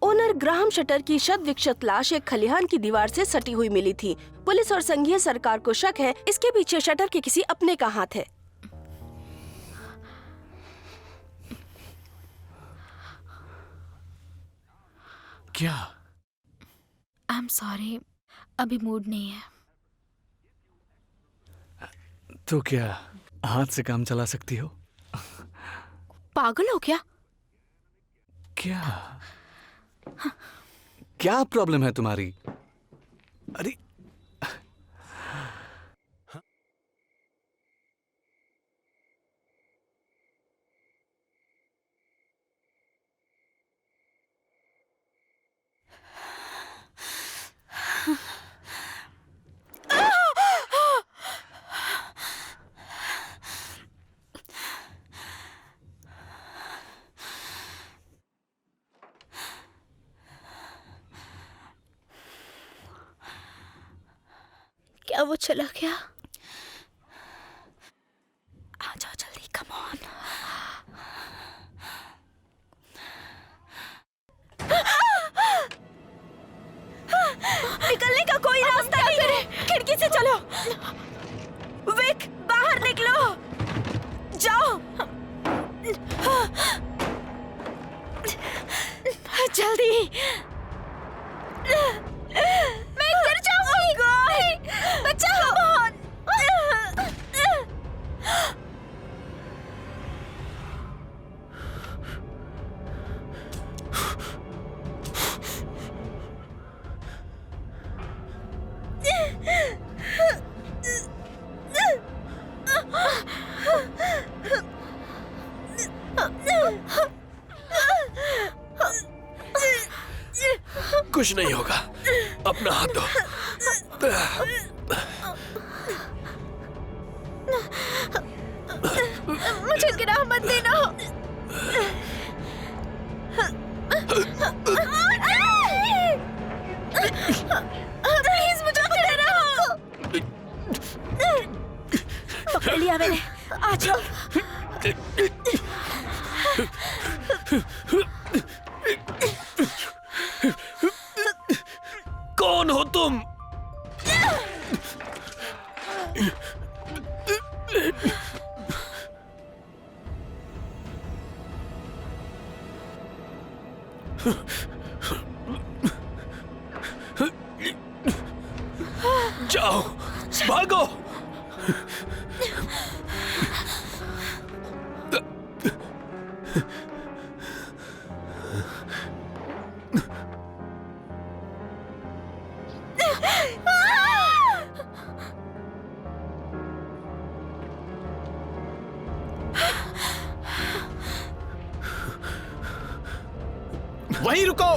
Owner Graham shutter की शत विक्षत लाश एक खलिहान की दीवार से सटी हुई मिली थी। पुलिस और संघीय सरकार को शक है इसके पीछे शटर के किसी अपने का हाथ है। क्या? आई एम सॉरी, अभी मूड नहीं है। तो क्या हाथ से काम चला सकती हो? पागल हो क्या? क्या क्या प्रॉब्लम है तुम्हारी? अरे क्या वो चला गया? आ जाओ जल्दी, कम ऑन। निकलने का कोई रास्ता नहीं है। खिड़की से चलो। विक, बाहर निकलो। जाओ जल्दी। मैं गिर जाऊंगी। बचाओ। कुछ नहीं होगा, अपना हाथ दो। मुझे गिरा मत देना। प्लीज मुझे पकड़े रहो। पकड़ लिया मैंने, आ जाओ। कौन हो तुम? जाओ, भागो। वहीं रुको।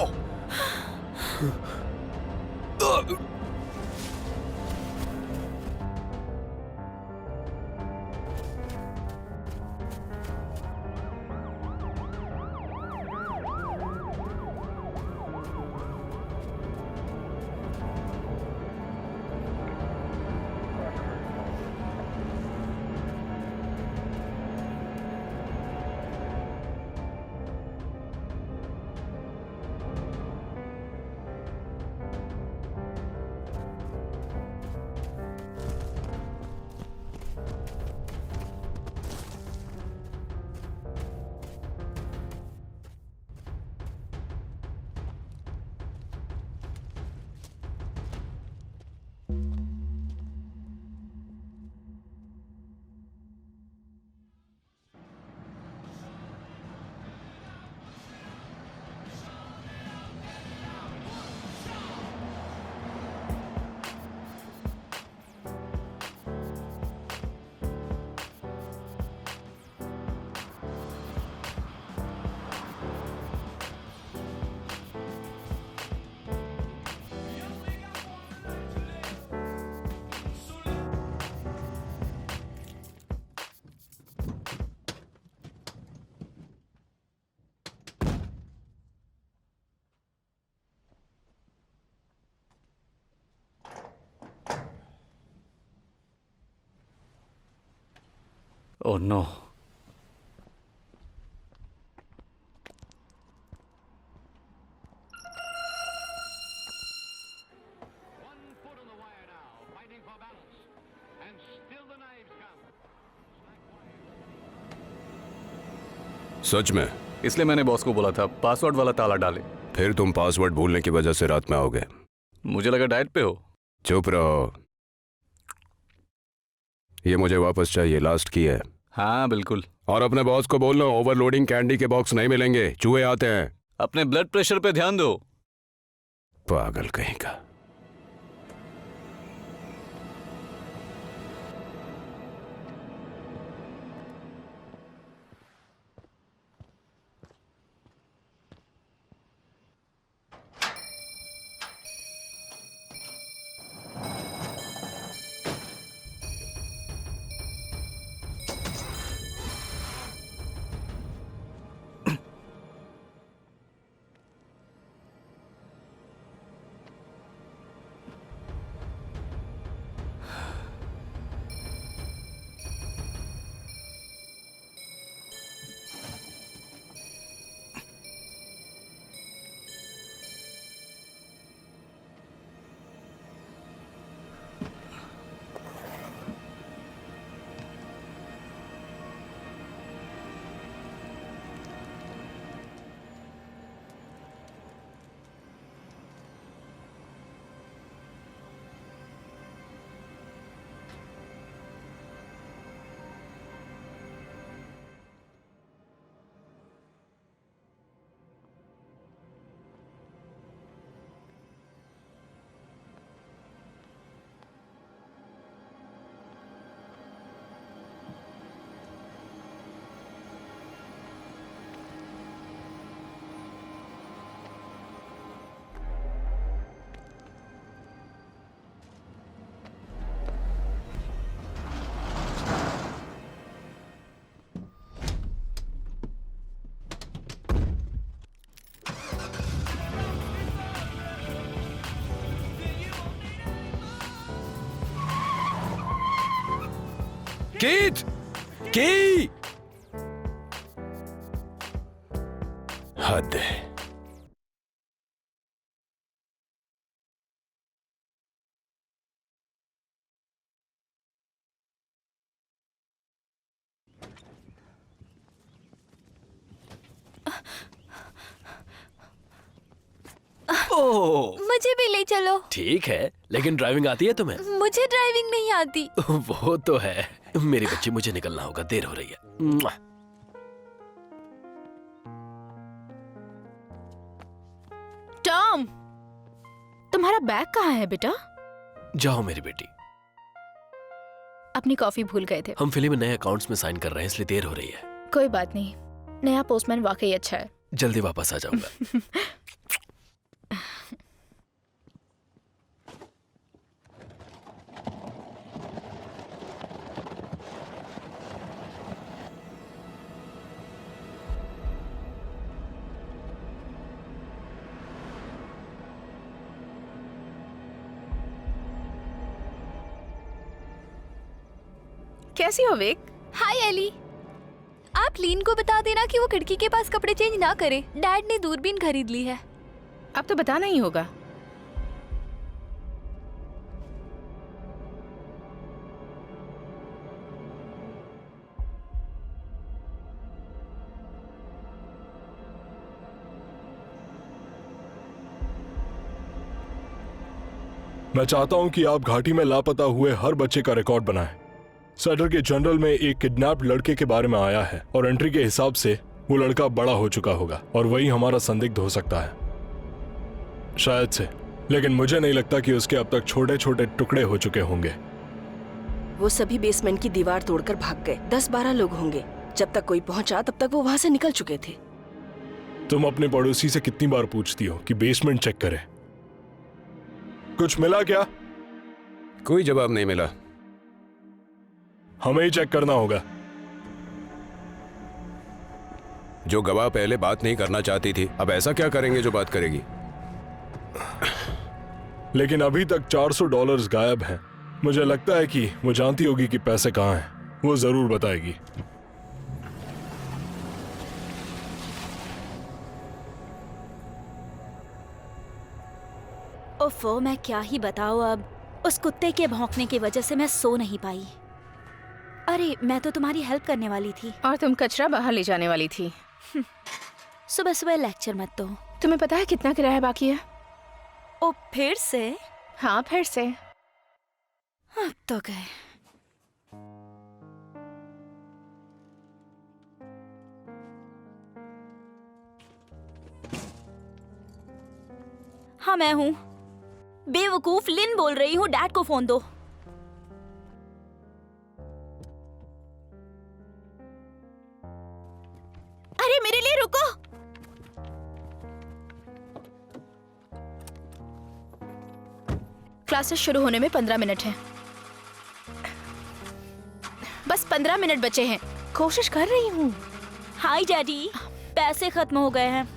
Oh no. सच में? इसलिए मैंने बॉस को बोला था पासवर्ड वाला ताला डाले। फिर तुम पासवर्ड भूलने की वजह से रात में आओगे। मुझे लगा डाइट पे हो। चुप रहो। ये मुझे वापस चाहिए, लास्ट की है। हाँ बिल्कुल। और अपने बॉस को बोलना ओवरलोडिंग कैंडी के बॉक्स नहीं मिलेंगे, चूहे आते हैं। अपने ब्लड प्रेशर पे ध्यान दो। पागल कहीं का। कीथ! की! हद है। ओह, मुझे भी ले चलो। ठीक है, लेकिन ड्राइविंग आती है तुम्हें? मुझे ड्राइविंग नहीं आती। वो तो है। मेरी बच्ची, मुझे निकलना होगा, देर हो रही है। मुआ। टॉम, तुम्हारा बैग कहाँ है बेटा? जाओ मेरी बेटी। अपनी कॉफी भूल गए थे। हम फिल्म में नए अकाउंट्स में साइन कर रहे हैं, इसलिए देर हो रही है। कोई बात नहीं, नया पोस्टमैन वाकई अच्छा है। जल्दी वापस आ जाऊंगा। कैसी हो विक? हाय एली, आप लीन को बता देना कि वो खिड़की के पास कपड़े चेंज ना करे। डैड ने दूरबीन खरीद ली है। अब तो बताना ही होगा। मैं चाहता हूं कि आप घाटी में लापता हुए हर बच्चे का रिकॉर्ड बनाएं। सेटर के जनरल में एक किडनैप लड़के के बारे में आया है और एंट्री के हिसाब से वो लड़का बड़ा हो चुका होगा और वही हमारा संदिग्ध हो सकता है, शायद से। लेकिन मुझे नहीं लगता कि उसके अब तक छोटे छोटे टुकड़े हो चुके होंगे। वो सभी बेसमेंट की दीवार तोड़कर भाग गए। 10-12 लोग होंगे। जब तक कोई पहुंचा तब तक वो वहां से निकल चुके थे। तुम अपने पड़ोसी से कितनी बार पूछती हो कि बेसमेंट चेक करे? कुछ मिला क्या? कोई जवाब नहीं मिला। हमें ही चेक करना होगा। जो गवाह पहले बात नहीं करना चाहती थी, अब ऐसा क्या करेंगे जो बात करेगी? लेकिन अभी तक $400 गायब हैं। मुझे लगता है कि वो जानती होगी कि पैसे कहाँ हैं। वो जरूर बताएगी। ओफो, मैं क्या ही बताऊं अब। उस कुत्ते के भौंकने की वजह से मैं सो नहीं पाई। अरे, मैं तो तुम्हारी हेल्प करने वाली थी। और तुम कचरा बाहर ले जाने वाली थी। सुबह सुबह लेक्चर मत दो। तुम्हें पता है कितना किराया बाकी है? ओ फिर से? हाँ, फिर से। अब तो गए। हाँ मैं हूँ। बेवकूफ लिन बोल रही हूँ, डैड को फोन दो। अरे मेरे लिए रुको। क्लासेस शुरू होने में 15 मिनट हैं। बस 15 मिनट बचे हैं। कोशिश कर रही हूँ। हाय डैडी, पैसे खत्म हो गए हैं।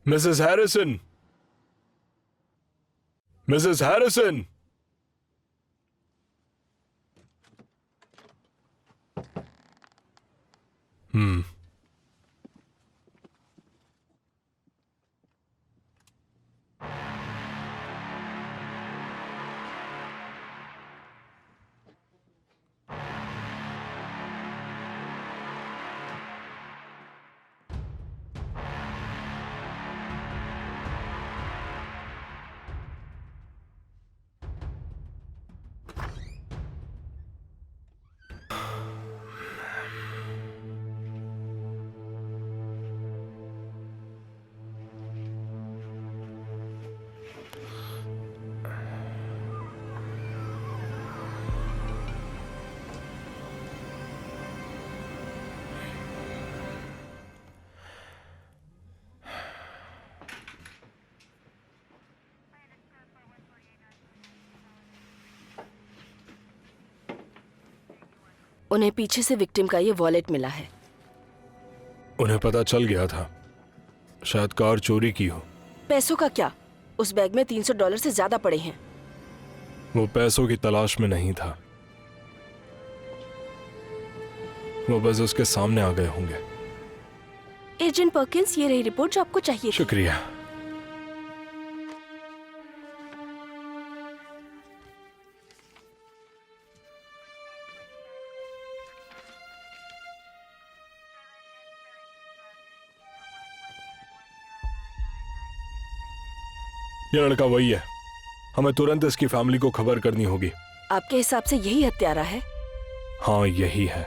Mrs Harrison, Mrs Harrison. उन्हें पीछे से विक्टिम का ये वॉलेट मिला है। उन्हें पता चल गया था, शायद कार चोरी की हो। पैसों का क्या? उस बैग में $300 से ज्यादा पड़े हैं। वो पैसों की तलाश में नहीं था, वो बस उसके सामने आ गए होंगे। एजेंट पर्किंस, ये रही रिपोर्ट जो आपको चाहिए थी। शुक्रिया। ये लड़का वही है, हमें तुरंत इसकी फैमिली को खबर करनी होगी। आपके हिसाब से यही हत्यारा है? हाँ यही है।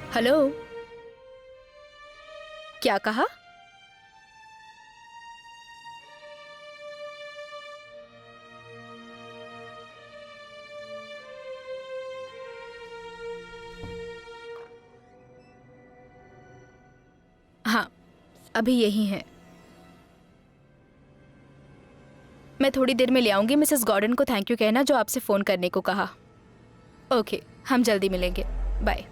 हेलो, क्या कहा? हाँ, अभी यही है। मैं थोड़ी देर में ले आऊंगी। मिसेस गॉर्डन को थैंक यू कहना जो आपसे फोन करने को कहा। ओके, हम जल्दी मिलेंगे। बाय।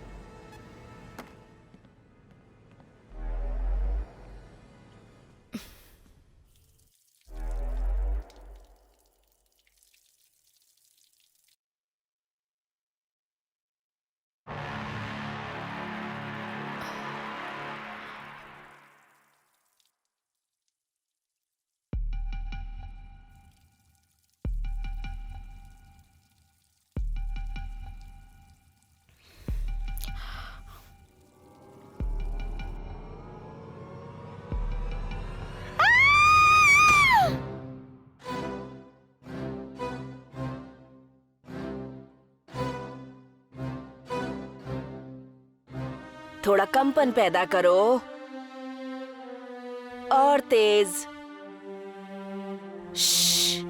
थोड़ा कंपन पैदा करो। और तेज। श्श्श।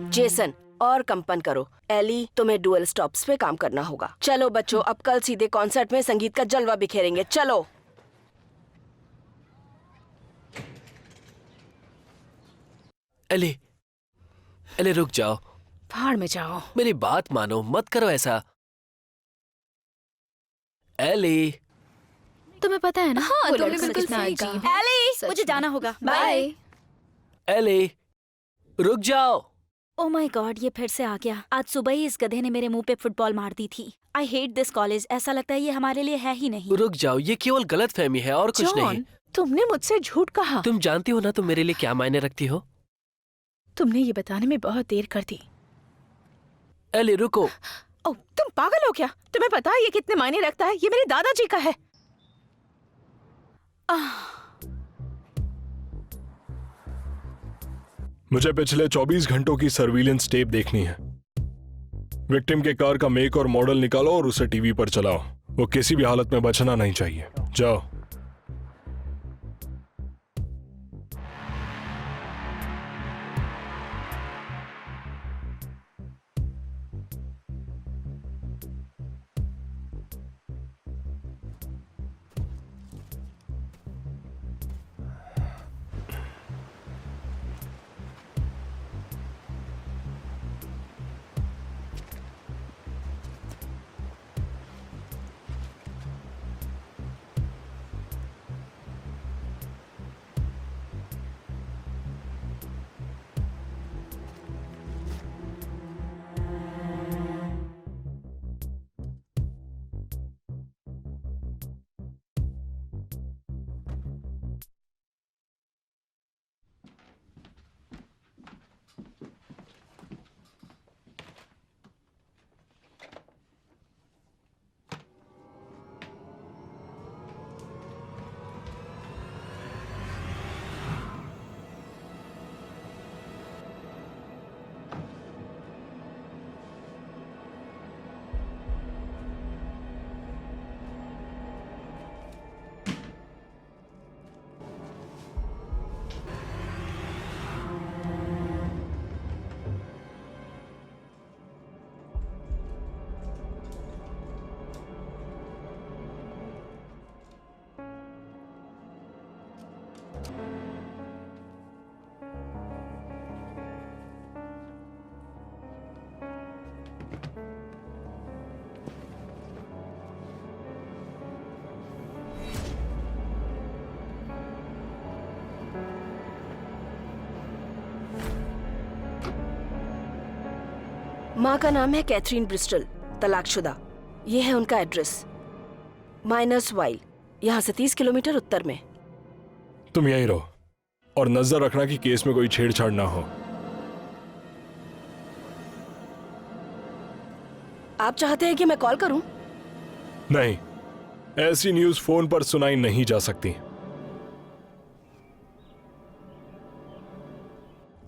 जेसन, और कंपन करो। एली, तुम्हें डुअल स्टॉप्स पे काम करना होगा। चलो बच्चों, अब कल सीधे कॉन्सर्ट में संगीत का जलवा बिखेरेंगे। चलो। एली, एली रुक जाओ। भाड़ में जाओ। मेरी बात मानो, मत करो ऐसा। एली, तुम्हें पता है ना हाँ, वो तुमने लड़का बिल्कुल कितना सही अजीब कहा। है। एली, मुझे सच जाना में। होगा। बाय। एली, रुक जाओ। ओ माय गॉड, ये फिर से आ गया। आज सुबह ही इस गधे ने मेरे मुंह पे फुटबॉल मार दी थी। I hate this college. ऐसा लगता है ये हमारे लिए है ही नहीं। रुक जाओ, ये केवल गलत फहमी है और कुछ नहीं। जॉन, तुमने मुझसे झूठ कहा। तुम जानती हो ना तुम मेरे लिए क्या मायने रखती हो। तुमने ये बताने में बहुत देर कर दी। एली रुको। ओ, तुम पागल हो क्या? तुम्हें पता है ये कितने मायने रखता है? ये मेरे दादाजी का है। मुझे पिछले 24 घंटों की सर्विलेंस टेप देखनी है। विक्टिम के कार का मेक और मॉडल निकालो और उसे टीवी पर चलाओ। वो किसी भी हालत में बचना नहीं चाहिए। जाओ। माँ का नाम है कैथरीन ब्रिस्टल, तलाकशुदा। ये है उनका एड्रेस, माइनस वाइल, यहाँ से 30 किलोमीटर उत्तर में। तुम यहीं रहो और नजर रखना कि केस में कोई छेड़छाड़ ना हो। आप चाहते हैं कि मैं कॉल करूं? नहीं, ऐसी न्यूज फोन पर सुनाई नहीं जा सकती।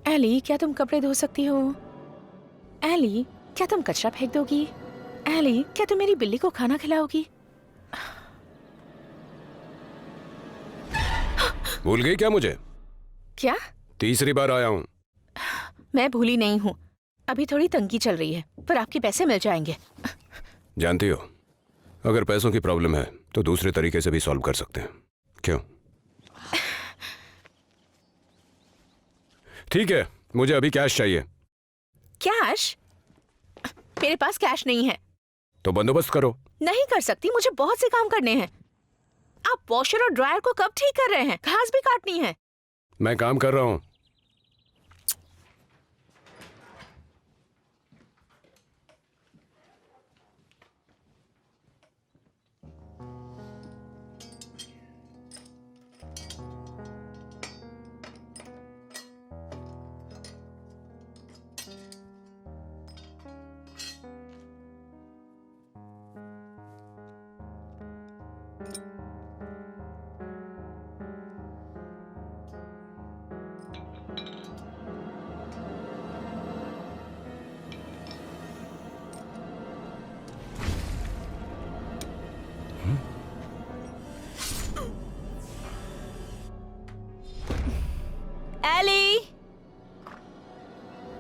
एली, क्या तुम कपड़े धो सकती हो? एली, क्या तुम कचरा फेंक दोगी? एली, क्या तुम मेरी बिल्ली को खाना खिलाओगी? भूल गई क्या मुझे? क्या? तीसरी बार आया हूँ। मैं भूली नहीं हूँ। अभी थोड़ी तंगी चल रही है, पर आपके पैसे मिल जाएंगे। जानती हो, अगर पैसों की प्रॉब्लम है तो दूसरे तरीके से भी सॉल्व कर सकते हैं। क्यों? ठीक है, मुझे अभी कैश चाहिए। कैश? मेरे पास कैश नहीं है। तो बंदोबस्त करो। नहीं कर सकती, मुझे बहुत से काम करने हैं। आप वॉशर और ड्रायर को कब ठीक कर रहे हैं? घास भी काटनी है। मैं काम कर रहा हूँ।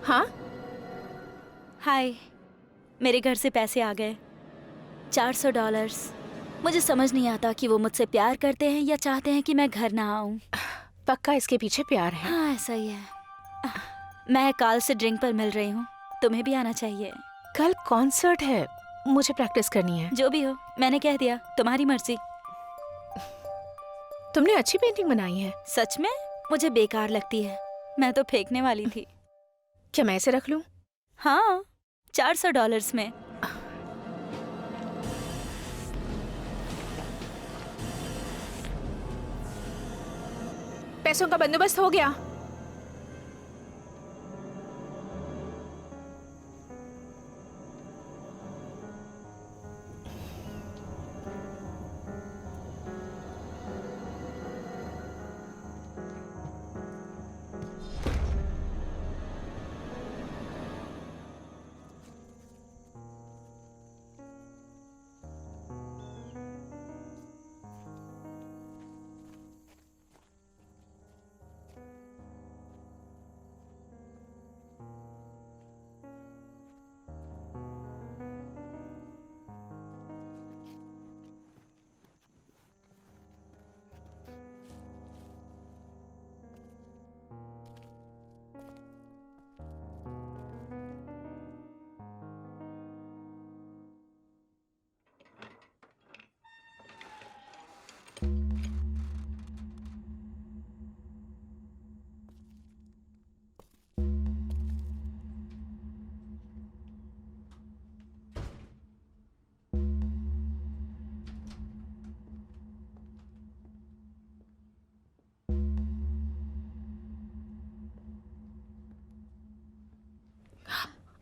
हाँ, हाय, मेरे घर से पैसे आ गए, $400। मुझे समझ नहीं आता कि वो मुझसे प्यार करते हैं या चाहते हैं कि मैं घर ना आऊं। पक्का इसके पीछे प्यार है। हाँ, ऐसा ही है। मैं कल से ड्रिंक पर मिल रही हूँ, तुम्हें भी आना चाहिए। कल कॉन्सर्ट है, मुझे प्रैक्टिस करनी है। जो भी हो, मैंने कह दिया, तुम्हारी मर्जी। तुमने अच्छी पेंटिंग बनाई है। सच में? मुझे बेकार लगती है, मैं तो फेंकने वाली थी। क्या मैं इसे रख लूं? हाँ, $400 में। पैसों का बंदोबस्त हो गया।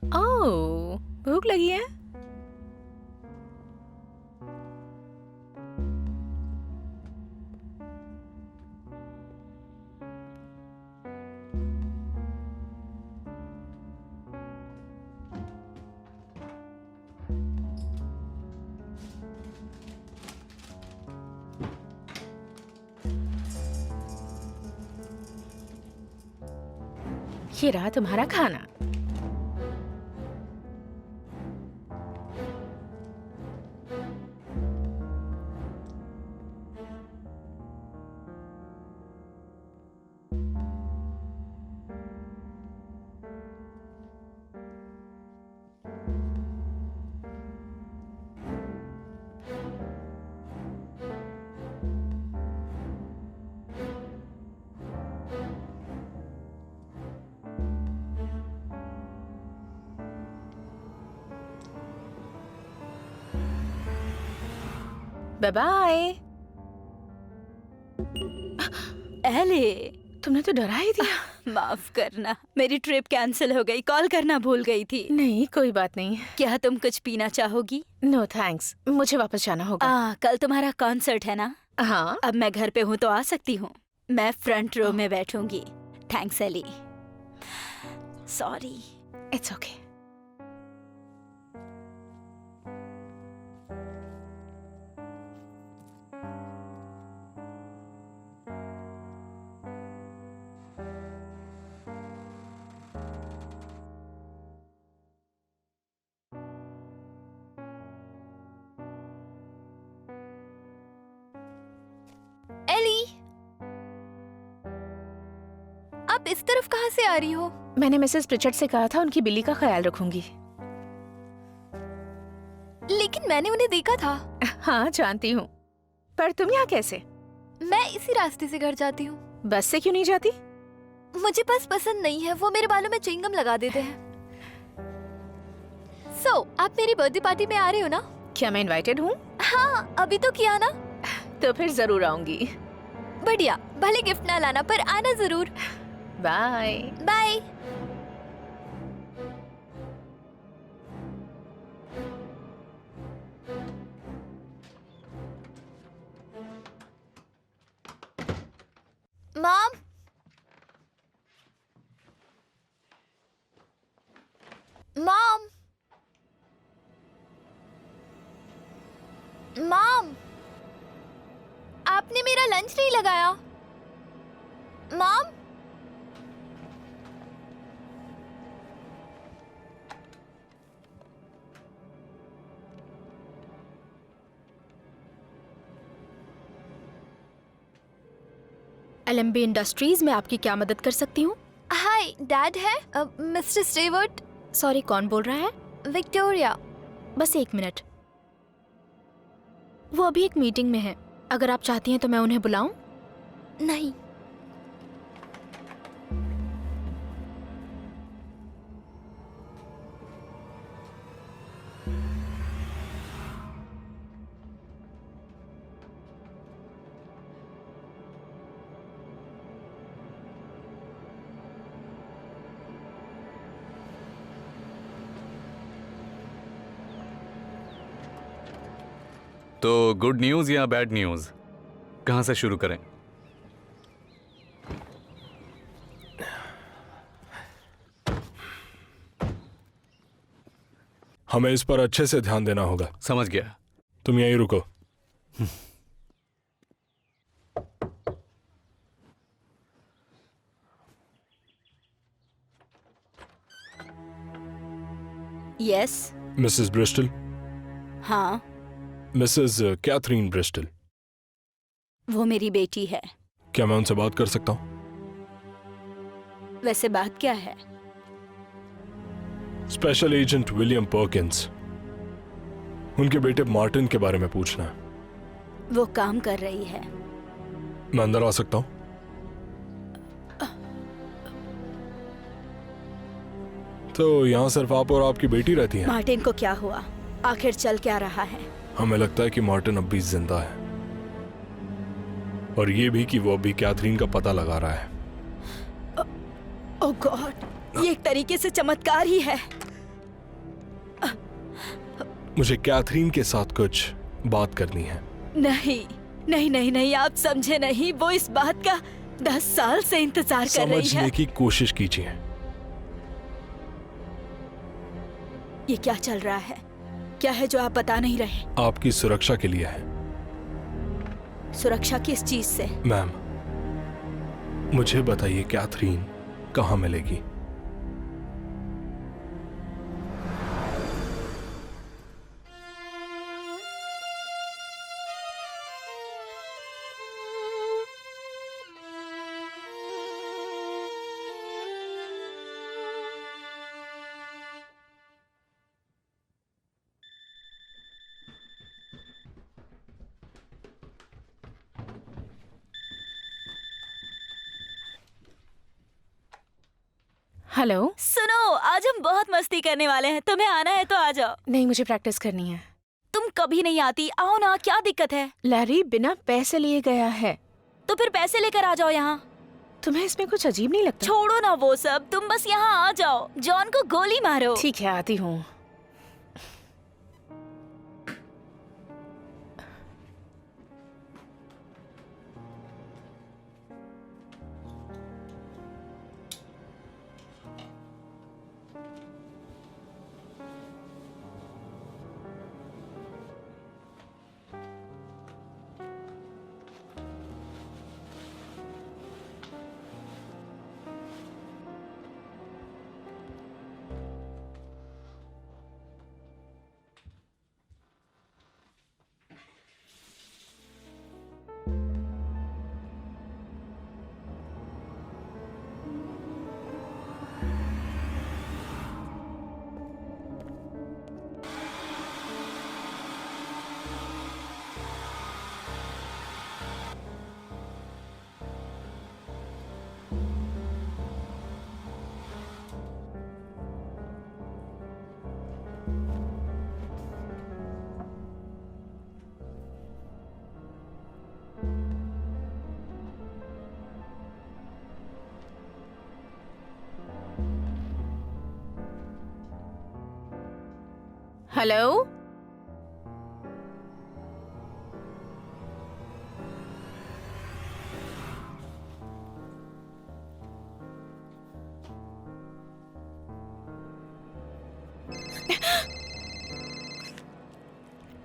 ओह, भूख लगी है? ये रहा तुम्हारा खाना। Bye bye. एले, तुमने तो डरा ही दिया। माफ करना, मेरी ट्रिप कैंसिल हो गई, कॉल करना भूल गई थी। नहीं, कोई बात नहीं। क्या तुम कुछ पीना चाहोगी? नो थैंक्स, मुझे वापस जाना होगा। कल तुम्हारा कॉन्सर्ट है ना? हाँ, अब मैं घर पे हूँ तो आ सकती हूँ। मैं फ्रंट रो में बैठूंगी। Thanks Ellie. Sorry. It's okay. Ellie, आप इस तरफ कहाँ से आ रही हो? मैंने मिसेस प्रिचर्ड से कहा था उनकी बिल्ली का ख्याल रखूंगी। लेकिन मैंने उन्हें देखा था। हाँ, जानती हूँ, पर तुम यहाँ कैसे? मैं इसी रास्ते से घर जाती हूँ। बस से क्यों नहीं जाती? मुझे बस पसंद नहीं है, वो मेरे बालों में च्युइंगम लगा देते हैं। आप मेरी बर्थडे पार्टी में आ रहे हो ना? क्या मैं इनवाइटेड हूँ? हाँ, अभी तो किया ना। तो फिर जरूर आऊंगी। बढ़िया, भले गिफ्ट ना लाना पर आना जरूर। Bye bye. Mom, mom, mom, आपने मेरा लंच नहीं लगाया। मॉम, एलएमबी इंडस्ट्रीज में आपकी क्या मदद कर सकती हूँ? हाय, डैड है मिस्टर स्टेवर्ट। सॉरी, कौन बोल रहा है? विक्टोरिया। बस 1 मिनट, वो अभी एक मीटिंग में है। अगर आप चाहती हैं तो मैं उन्हें बुलाऊं? नहीं। तो गुड न्यूज या बैड न्यूज, कहां से शुरू करें? हमें इस पर अच्छे से ध्यान देना होगा। समझ गया। तुम यहीं रुको। यस। Mrs Bristol. हाँ, मिसेस कैथरीन ब्रिस्टल। वो मेरी बेटी है। क्या मैं उनसे बात कर सकता हूँ? वैसे बात क्या है? स्पेशल एजेंट विलियम पर्किंस, उनके बेटे मार्टिन के बारे में पूछना है। वो काम कर रही है। मैं अंदर आ सकता हूँ? तो यहाँ सिर्फ आप और आपकी बेटी रहती हैं? मार्टिन को क्या हुआ? आखिर चल क्या रहा है? हमें लगता है कि मार्टिन अब भी जिंदा है, और ये भी कि वो अभी कैथरीन का पता लगा रहा है। ओह गॉड, ये एक तरीके से चमत्कार ही है। मुझे कैथरीन के साथ कुछ बात करनी है। नहीं नहीं नहीं नहीं, आप समझे नहीं। वो इस बात का 10 साल से इंतजार कर रही है। समझने की कोशिश कीजिए। ये क्या चल रहा है? क्या है जो आप बता नहीं रहे? आपकी सुरक्षा के लिए है। सुरक्षा किस चीज से? मैम, मुझे बताइए कैथरीन कहाँ मिलेगी? हेलो। सुनो, आज हम बहुत मस्ती करने वाले हैं। तुम्हें आना है तो आ जाओ। नहीं, मुझे प्रैक्टिस करनी है। तुम कभी नहीं आती। आओ ना, क्या दिक्कत है? लैरी बिना पैसे लिए गया है। तो फिर पैसे लेकर आ जाओ यहाँ। तुम्हें इसमें कुछ अजीब नहीं लगता? छोड़ो ना वो सब, तुम बस यहाँ आ जाओ। जॉन को गोली मारो। ठीक है, आती हूँ। हेलो।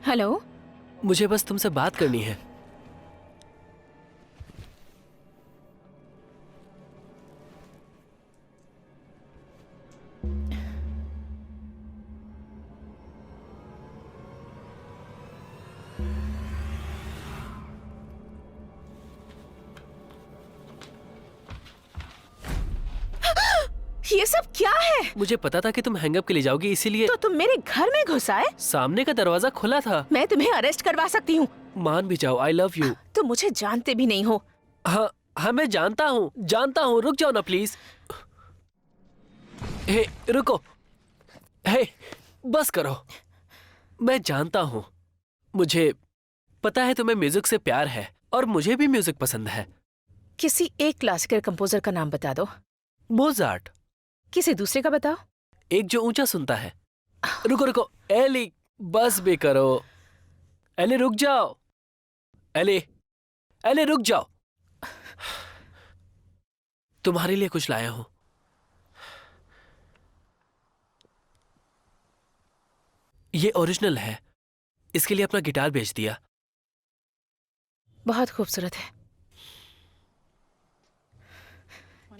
हेलो। मुझे बस तुमसे बात करनी है। ये सब क्या है? मुझे पता था कि तुम हैंगअप के लिए जाओगी, इसीलिए तो तुम मेरे घर में घुस आए? सामने का दरवाजा खुला था। मैं तुम्हें अरेस्ट करवा सकती हूँ। मान भी जाओ, आई लव यू। तुम मुझे जानते भी नहीं हो। हाँ हाँ, मैं जानता हूँ। रुक जाओ ना प्लीज। हे रुको, हे बस करो। मैं जानता हूँ, मुझे पता है तुम्हें म्यूजिक से प्यार है और मुझे भी म्यूजिक पसंद है। किसी एक क्लासिकल कंपोजर का नाम बता दो। मोजार्ट। किसी दूसरे का बताओ। एक जो ऊंचा सुनता है। रुको रुको, एली बस भी करो। एली रुक जाओ। एली रुक जाओ। तुम्हारे लिए कुछ लाया हूं। ये ओरिजिनल है, इसके लिए अपना गिटार बेच दिया। बहुत खूबसूरत है।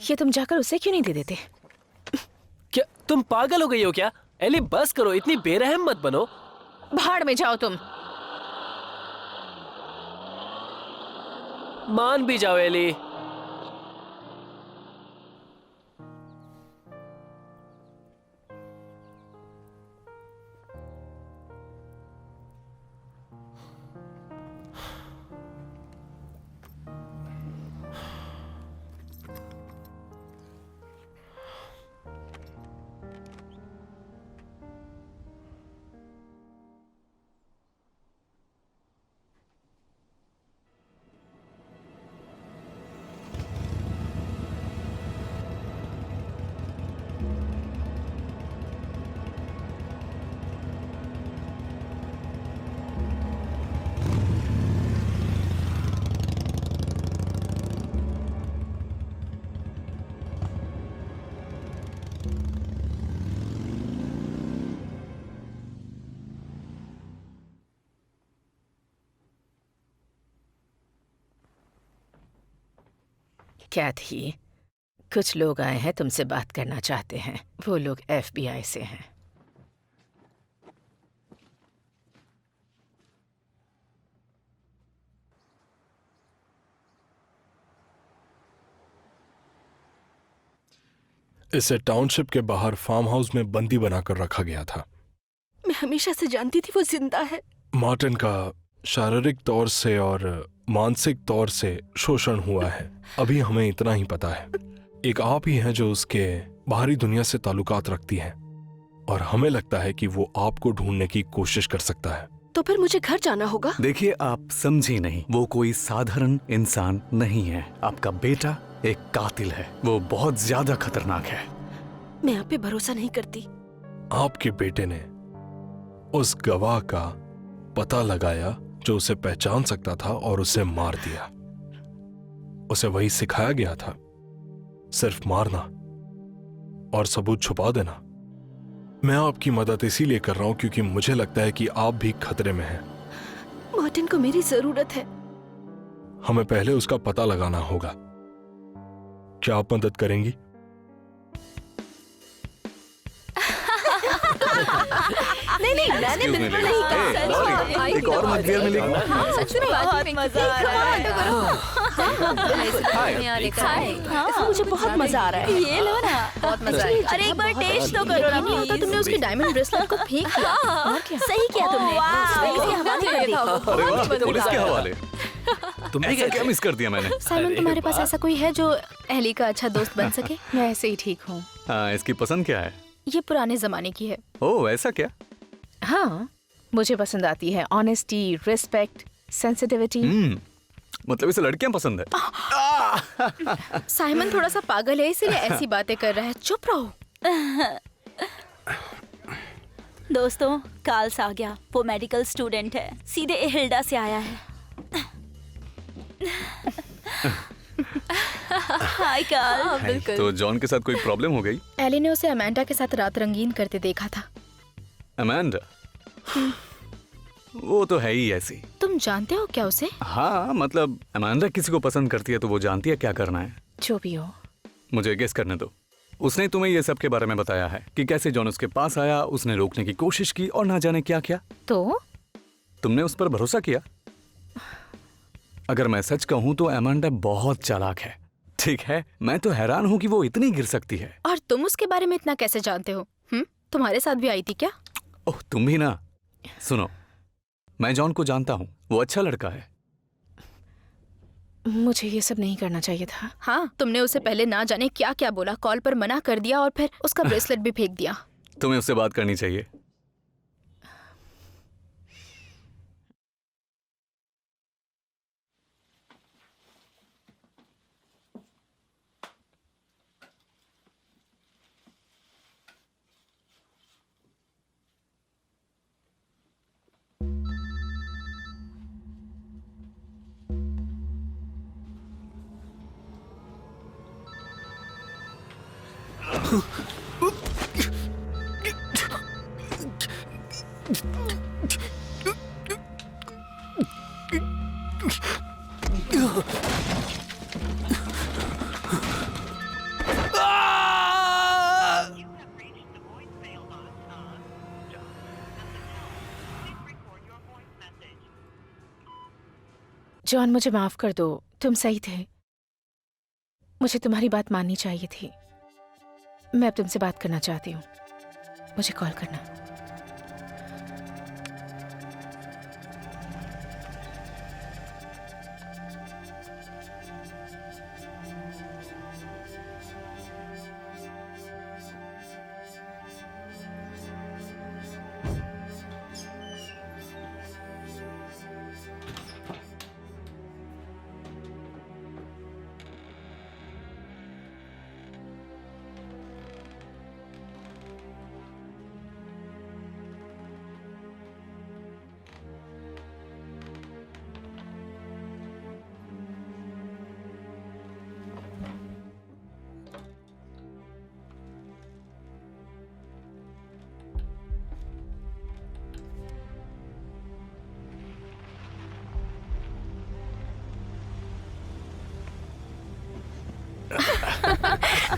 ये तुम जाकर उसे क्यों नहीं दे देते? क्या तुम पागल हो गई हो क्या? एली बस करो, इतनी बेरहम मत बनो। भाड़ में जाओ तुम। मान भी जाओ एली। क्या थी? कुछ लोग आए हैं, तुमसे बात करना चाहते हैं। वो लोग FBI से हैं। इसे टाउनशिप के बाहर फार्म हाउस में बंदी बनाकर रखा गया था। मैं हमेशा से जानती थी वो जिंदा है। मार्टिन का शारीरिक तौर से और मानसिक तौर से शोषण हुआ है। अभी हमें इतना ही पता है। एक आप ही हैं जो उसके बाहरी दुनिया से ताल्लुकात रखती हैं, और हमें लगता है कि वो आपको ढूंढने की कोशिश कर सकता है। तो फिर मुझे घर जाना होगा। देखिए, आप समझी नहीं, वो कोई साधारण इंसान नहीं है। आपका बेटा एक कातिल है। वो बहुत ज्यादा खतरनाक है। मैं आप पे भरोसा नहीं करती। आपके बेटे ने उस गवाह का पता लगाया जो उसे पहचान सकता था और उसे मार दिया। उसे वही सिखाया गया था, सिर्फ मारना और सबूत छुपा देना। मैं आपकी मदद इसीलिए कर रहा हूं क्योंकि मुझे लगता है कि आप भी खतरे में हैं। मार्टिन को मेरी जरूरत है। हमें पहले उसका पता लगाना होगा। क्या आप मदद करेंगी? नहीं, मैंने बिल्कुल नहीं कहा। एक और मगबियर मिलेगी। सच में बहुत मजा आ रहा है। मुझे बहुत मजा आ रहा है। ये लो ना, बहुत मजा आएगा। अरे एक बार टेस्ट तो करो ना नहीं होता, प्लीज। तुमने उसके डायमंड ब्रेसलेट को फेंक दिया। सही किया तुमने। इसे हवाले कर दी। अरे वाह, पुलिस के हवाले। तुमने ऐसा क्या मिस कर दिया मैंने? साइमन, तुम्हारे पास ऐसा कोई है जो एली का अच्छा दोस्त बन सके? मैं ऐसे ही ठीक हूँ। हाँ, इसकी पसंद क्या है? ये पुराने जमाने की है। ओह, ऐसा क्या? हाँ, मुझे पसंद आती है ऑनेस्टी, रिस्पेक्ट, सेंसिटिविटी। मतलब इसे लड़कियां पसंद है। साइमन थोड़ा सा पागल है, इसीलिए ऐसी बातें कर रहा है। चुप रहो। दोस्तों, कार्ल्स आ गया। वो मेडिकल स्टूडेंट है, सीधे हिल्डा से आया है। हाय कार्ल। तो जॉन के साथ कोई प्रॉब्लम हो गई? एली ने उसे अमेंडा के साथ रात रंगीन करते देखा था। अमेंडा? वो तो है ही ऐसी। तुम जानते हो क्या उसे? हाँ, मतलब अमेंडा किसी को पसंद करती है तो वो जानती है क्या करना है। जो भी हो। मुझे गेस करने दो। उसने तुम्हें ये सब के बारे में बताया है कि कैसे जॉन उसके पास आया, उसने रोकने की कोशिश की और ना जाने क्या क्या। तो तुमने उस पर भरोसा किया? अगर मैं सच कहूं तो अमेंडा बहुत चालाक है। ठीक है, मैं तो हैरान हूँ कि वो इतनी गिर सकती है। और तुम उसके बारे में इतना कैसे जानते हो? तुम्हारे साथ भी आई थी क्या? ओह, तुम भी ना। सुनो, मैं जॉन को जानता हूँ, वो अच्छा लड़का है। मुझे ये सब नहीं करना चाहिए था। हाँ, तुमने उसे पहले ना जाने क्या क्या बोला, कॉल पर मना कर दिया और फिर उसका ब्रेसलेट भी फेंक दिया। तुम्हें उससे बात करनी चाहिए। जॉन, मुझे माफ कर दो, तुम सही थे। मुझे तुम्हारी बात माननी चाहिए थी। मैं अब तुमसे बात करना चाहती हूँ, मुझे कॉल करना।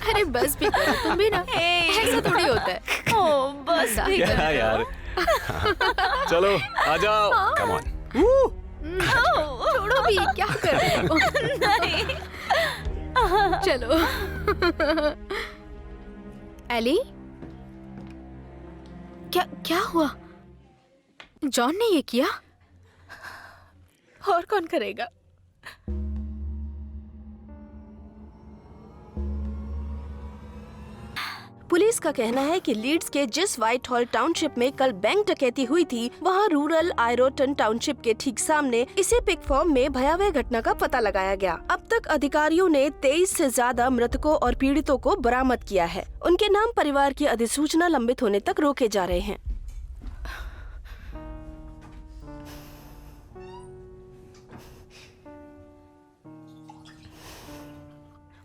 अरे बस भी करो तुम भी ना, ऐसा थोड़ी होता है। ओ, बस भी क्या कर यार। चलो आ जाओ। Come on. छोड़ो भी, क्या कर रहे हो? चलो। एली, क्या हुआ? जॉन ने ये किया? और कौन करेगा? पुलिस का कहना है कि लीड्स के जिस व्हाइट हॉल टाउनशिप में कल बैंक डकैती हुई थी, वहां रूरल आयरोटन टाउनशिप के ठीक सामने इसी पिक फॉर्म में भयावह घटना का पता लगाया गया। अब तक अधिकारियों ने 23 से ज्यादा मृतकों और पीड़ितों को बरामद किया है। उनके नाम परिवार की अधिसूचना लंबित होने तक रोके जा रहे हैं।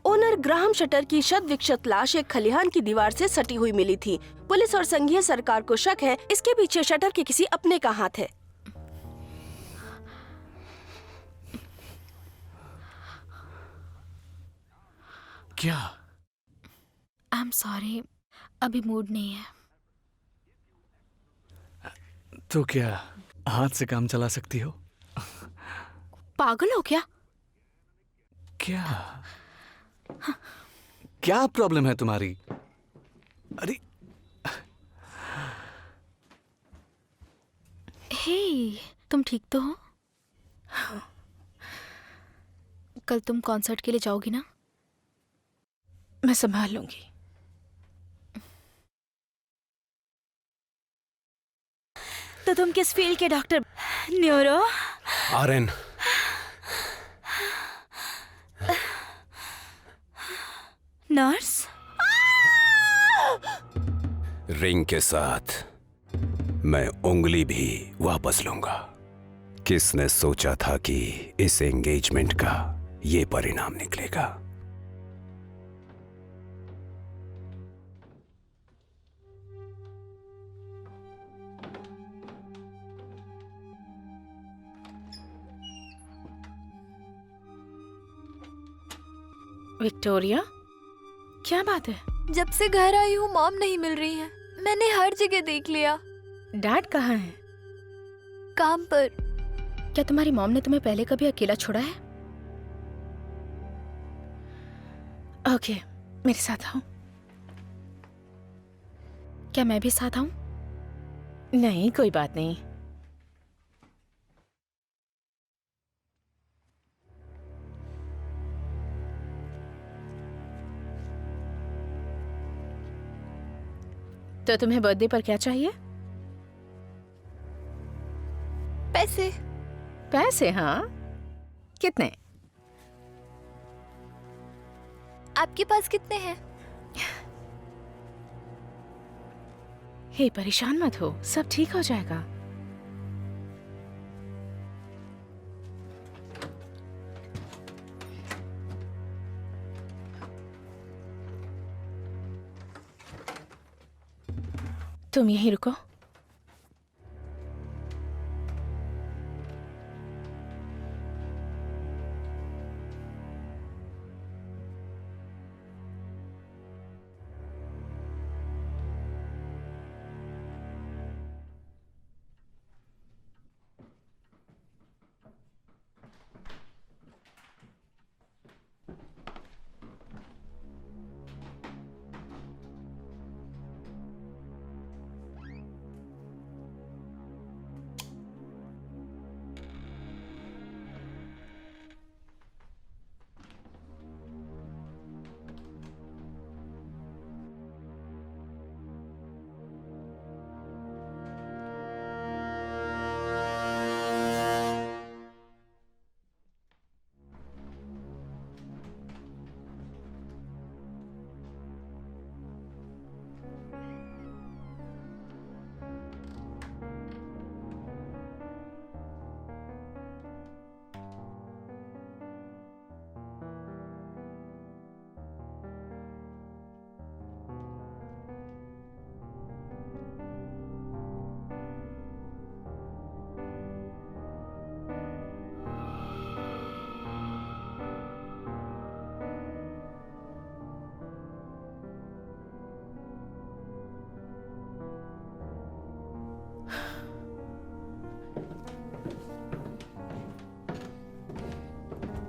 ओनर ग्राहम शटर की शत विक्षत लाश एक खलिहान की दीवार से सटी हुई मिली थी। पुलिस और संघीय सरकार को शक है इसके पीछे शटर के किसी अपने का हाथ है। क्या? आई एम सॉरी, अभी मूड नहीं है। तो क्या हाथ से काम चला सकती हो? पागल हो क्या? क्या प्रॉब्लम है तुम्हारी? अरे हे, तुम ठीक तो हो? कल तुम कॉन्सर्ट के लिए जाओगी ना? मैं संभाल लूंगी। तो तुम किस फील्ड के doctor? Neuro? RN. Nurse? Ring के साथ मैं उंगली भी वापस लूंगा। किसने सोचा था कि इस एंगेजमेंट का ये परिणाम निकलेगा? विक्टोरिया, क्या बात है? जब से घर आई हूँ मॉम नहीं मिल रही है। मैंने हर जगह देख लिया। डैड कहाँ है? काम पर। क्या तुम्हारी मॉम ने तुम्हें पहले कभी अकेला छोड़ा है? ओके, मेरे साथ आओ। क्या मैं भी साथ आऊं? नहीं, कोई बात नहीं। तो तुम्हें बर्थडे पर क्या चाहिए? पैसे। पैसे? हाँ, कितने? आपके पास कितने हैं? हे, परेशान मत हो, सब ठीक हो जाएगा। तुम यहीं रुको।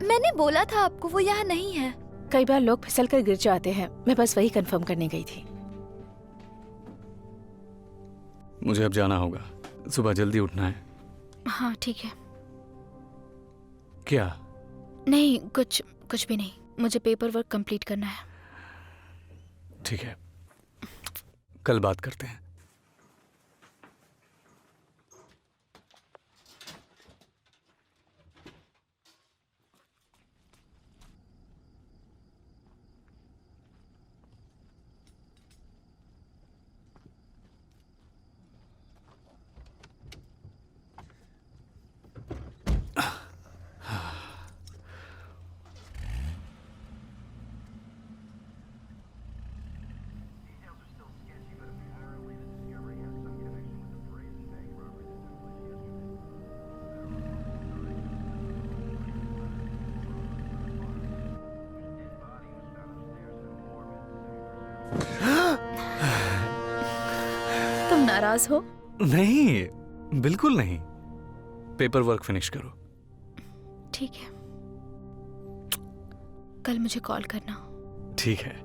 मैंने बोला था आपको वो यहाँ नहीं है। कई बार लोग फिसल कर गिर जाते हैं, मैं बस वही कंफर्म करने गई थी। मुझे अब जाना होगा, सुबह जल्दी उठना है। हाँ ठीक है। क्या? नहीं, कुछ भी नहीं, मुझे पेपर वर्क कंप्लीट करना है। ठीक है, कल बात करते हैं। तुम नाराज हो? नहीं, बिल्कुल नहीं। पेपर वर्क फिनिश करो। ठीक है, कल मुझे कॉल करना। ठीक है।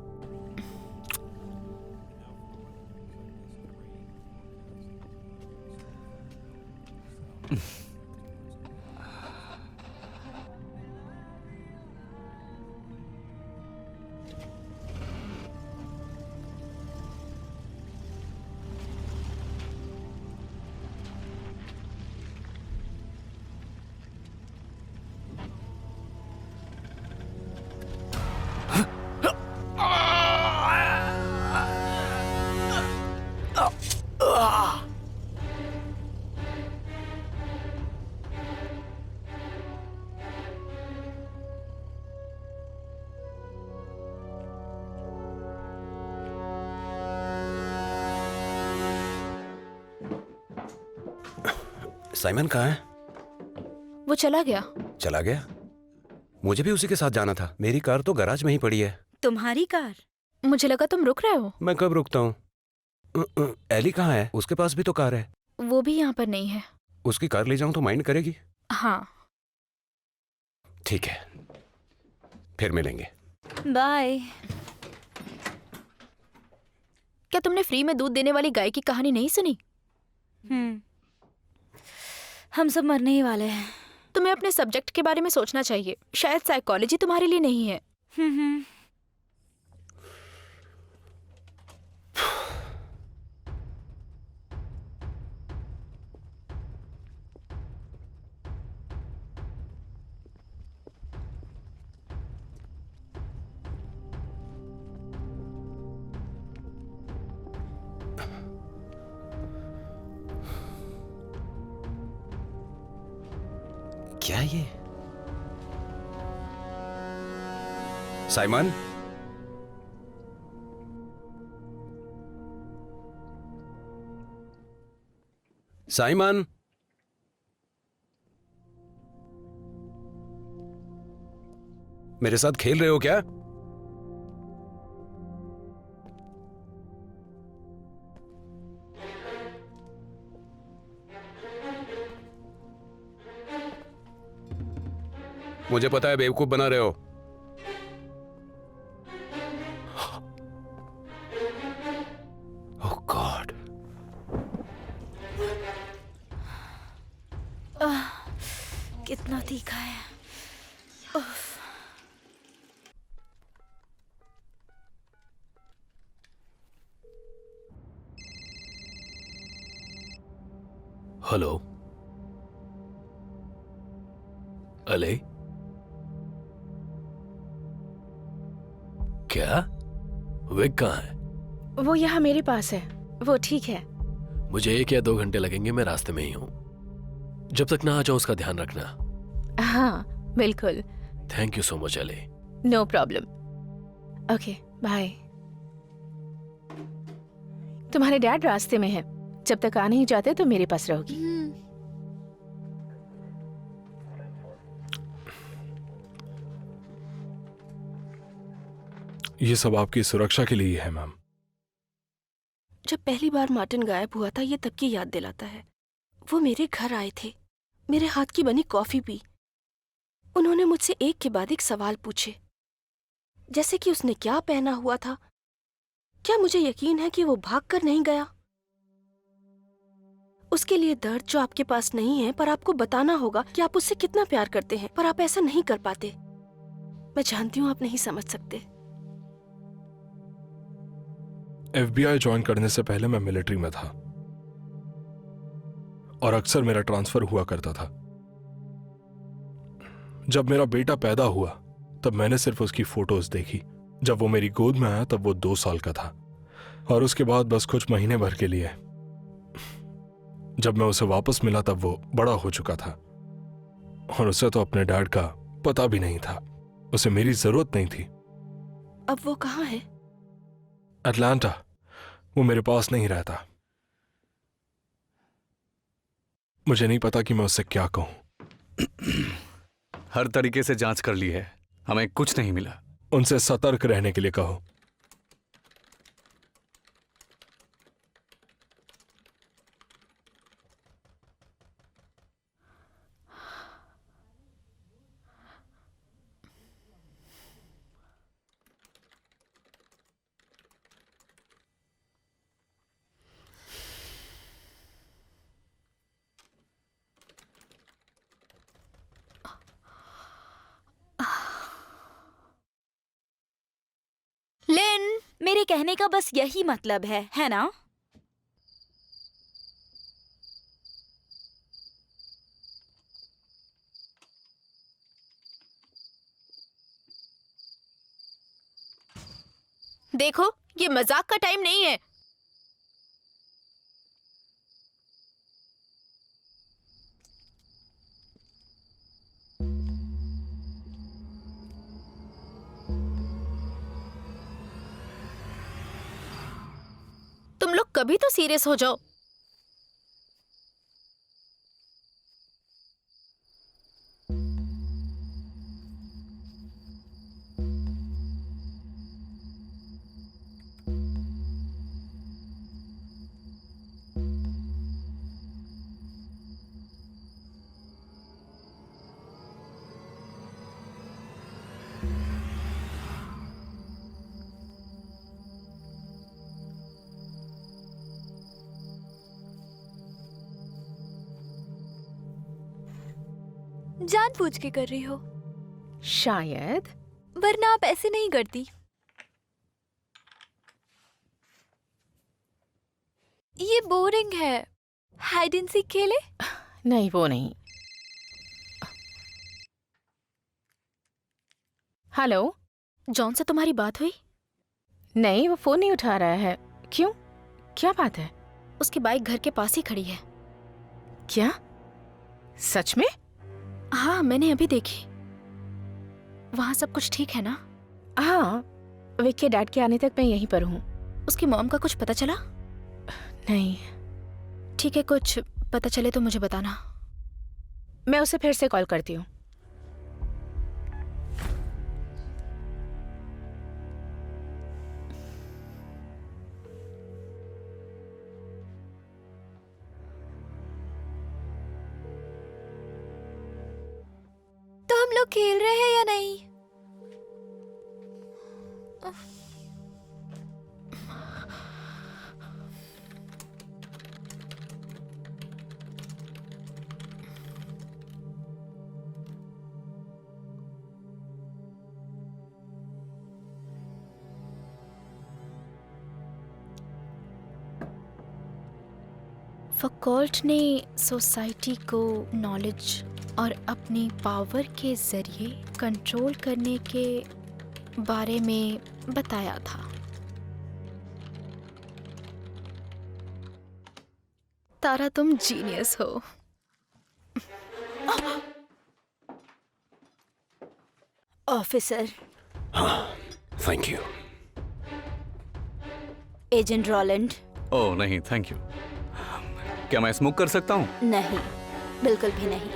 साइमन कहाँ है? वो चला गया। चला गया? मुझे भी उसी के साथ जाना था। मेरी कार तो गैराज में ही पड़ी है। तुम्हारी कार? मुझे लगा तुम रुक रहे हो। मैं कब रुकता हूँ? एली कहाँ है? उसके पास भी तो कार है। वो भी यहाँ पर नहीं है। उसकी कार ले जाऊं तो माइंड करेगी? हाँ। ठीक है, फिर मिलेंगे। बाय। क्या तुमने फ्री में दूध देने वाली गाय की कहानी नहीं सुनी? हम सब मरने ही वाले हैं। तुम्हें अपने सब्जेक्ट के बारे में सोचना चाहिए। शायद साइकोलॉजी तुम्हारे लिए नहीं है। क्या ये? साइमन, साइमन, मेरे साथ खेल रहे हो क्या? मुझे पता है बेवकूफ बना रहे हो। ओह गॉड। कितना तीखा है। उफ। हेलो, अले, क्या विक कहाँ है? वो यहाँ मेरे पास है, वो ठीक है। मुझे 1 या 2 घंटे लगेंगे, मैं रास्ते में ही हूँ। जब तक ना आ जाऊँ उसका ध्यान रखना। हाँ बिल्कुल। थैंक यू सो मच अले। No problem. Okay bye. तुम्हारे डैड रास्ते में है, जब तक आ नहीं जाते तो मेरे पास रहोगी। ये सब आपकी सुरक्षा के लिए ही है मैम। जब पहली बार मार्टिन गायब हुआ था, ये तब की याद दिलाता है। वो मेरे घर आए थे, मेरे हाथ की बनी कॉफी पी। उन्होंने मुझसे एक के बाद एक सवाल पूछे, जैसे कि उसने क्या पहना हुआ था, क्या मुझे यकीन है कि वो भागकर नहीं गया। उसके लिए दर्द जो आपके पास नहीं है, पर आपको बताना होगा कि आप उससे कितना प्यार करते हैं, पर आप ऐसा नहीं कर पाते। मैं जानती हूँ आप नहीं समझ सकते। FBI ज्वाइन करने से पहले मैं मिलिट्री में था और अक्सर मेरा ट्रांसफर हुआ करता था। जब मेरा बेटा पैदा हुआ तब मैंने सिर्फ उसकी फोटोज देखी। जब वो मेरी गोद में आया तब वो 2 साल का था और उसके बाद बस कुछ महीने भर के लिए। जब मैं उसे वापस मिला तब वो बड़ा हो चुका था और उसे तो अपने डैड का पता भी नहीं था। उसे मेरी जरूरत नहीं थी। अब वो कहाँ है? अटलांटा। वो मेरे पास नहीं रहता। मुझे नहीं पता कि मैं उससे क्या कहूं। हर तरीके से जांच कर ली है, हमें कुछ नहीं मिला। उनसे सतर्क रहने के लिए कहो। लिन, मेरे कहने का बस यही मतलब है ना? देखो, ये मजाक का टाइम नहीं है। तुम लोग कभी तो सीरियस हो जाओ। जानबूझ के कर रही हो, शायद। वरना आप ऐसे नहीं करती। ये बोरिंग है। हाइड एंड सीक खेले? नहीं, वो नहीं। हेलो। जॉन से तुम्हारी बात हुई? नहीं, वो फोन नहीं उठा रहा है। क्यों? क्या बात है? उसकी बाइक घर के पास ही खड़ी है। क्या? सच में? हाँ, मैंने अभी देखी। वहाँ सब कुछ ठीक है ना? हाँ, विक के डैड के आने तक मैं यहीं पर हूँ। उसकी मॉम का कुछ पता चला? नहीं। ठीक है, कुछ पता चले तो मुझे बताना। मैं उसे फिर से कॉल करती हूँ। तो हम लोग खेल रहे हैं या नहीं? फकोल्ट ने सोसाइटी को नॉलेज और अपनी पावर के जरिए कंट्रोल करने के बारे में बताया था। तारा, तुम जीनियस हो। Officer. Thank you. Agent Rowland. Oh नहीं, थैंक यू। क्या मैं स्मोक कर सकता हूँ? नहीं, बिल्कुल भी नहीं।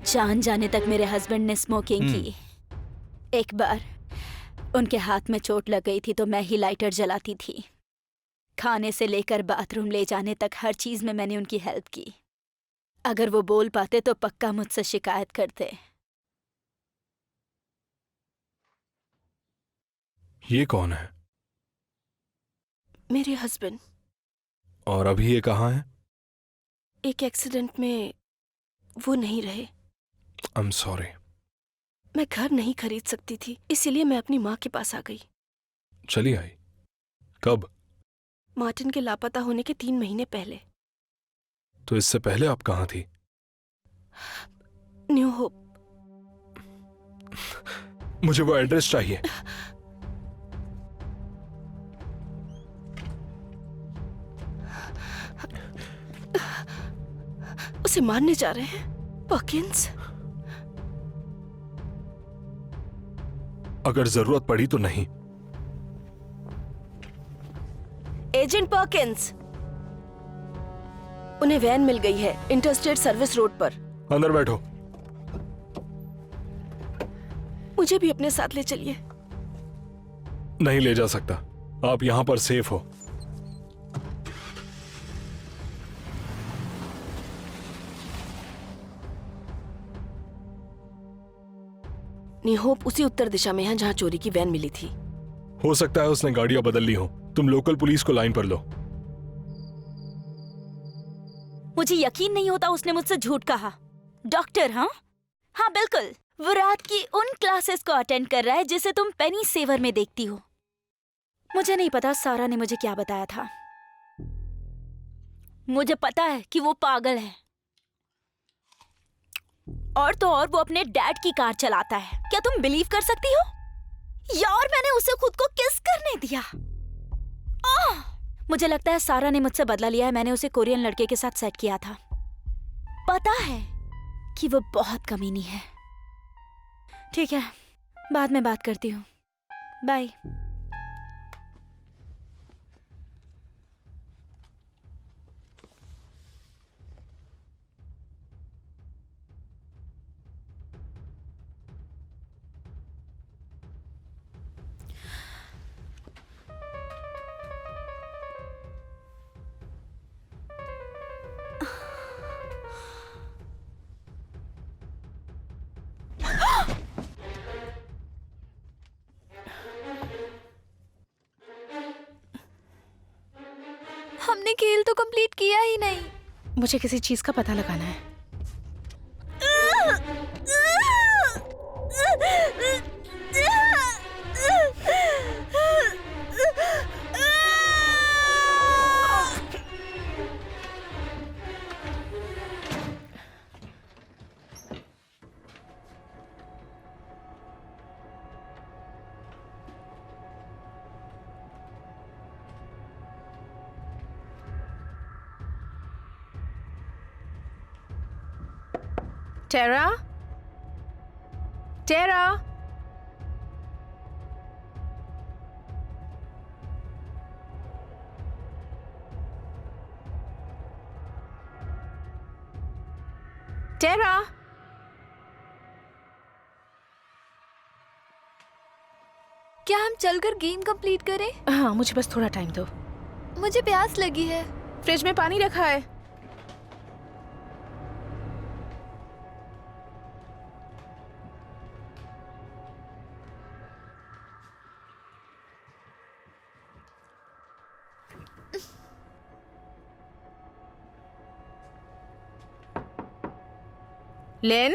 जान जाने तक मेरे हस्बैंड ने स्मोकिंग की। एक बार उनके हाथ में चोट लग गई थी तो मैं ही लाइटर जलाती थी। खाने से लेकर बाथरूम ले जाने तक हर चीज में मैंने उनकी हेल्प की। अगर वो बोल पाते तो पक्का मुझसे शिकायत करते। ये कौन है? मेरे हस्बैंड। और अभी ये कहाँ है? एक एक्सीडेंट में वो नहीं रहे। I am sorry. मैं घर नहीं खरीद सकती थी, इसीलिए मैं अपनी माँ के पास आ गई। चली आई? कब? मार्टिन के लापता होने के 3 महीने पहले। तो इससे पहले आप कहाँ थी? New hope. मुझे वो एड्रेस चाहिए। उसे मारने जा रहे हैं पर्किंस। अगर जरूरत पड़ी तो नहीं। एजेंट पर्किंस, उन्हें वैन मिल गई है इंटरस्टेट सर्विस रोड पर। अंदर बैठो। मुझे भी अपने साथ ले चलिए। नहीं ले जा सकता। आप यहां पर सेफ हो। न्यू होप उसी उत्तर दिशा में है जहां चोरी की वैन मिली थी। हो सकता है उसने गाड़ियां बदल ली हो। तुम लोकल पुलिस को लाइन पर लो। मुझे यकीन नहीं होता उसने मुझसे झूठ कहा। डॉक्टर? हाँ हाँ, बिल्कुल। वो रात की उन क्लासेस को अटेंड कर रहा है जिसे तुम पेनी सेवर में देखती हो। मुझे नहीं पता सारा ने मुझे क्या बताया था। मुझे पता है कि वो पागल है। और तो और वो अपने डैड की कार चलाता है। क्या तुम बिलीव कर सकती हो? यार, मैंने उसे खुद को किस करने दिया। मुझे लगता है सारा ने मुझसे बदला लिया है। मैंने उसे कोरियन लड़के के साथ सेट किया था। पता है कि वो बहुत कमीनी है। ठीक है, बाद में बात करती हूँ। बाय। हमने खेल तो कंप्लीट किया ही नहीं। मुझे किसी चीज का पता लगाना है। टेरा, टेरा, टेरा। क्या हम चलकर गेम कंप्लीट करें? हाँ, मुझे बस थोड़ा टाइम दो। मुझे प्यास लगी है। फ्रिज में पानी रखा है। लेन,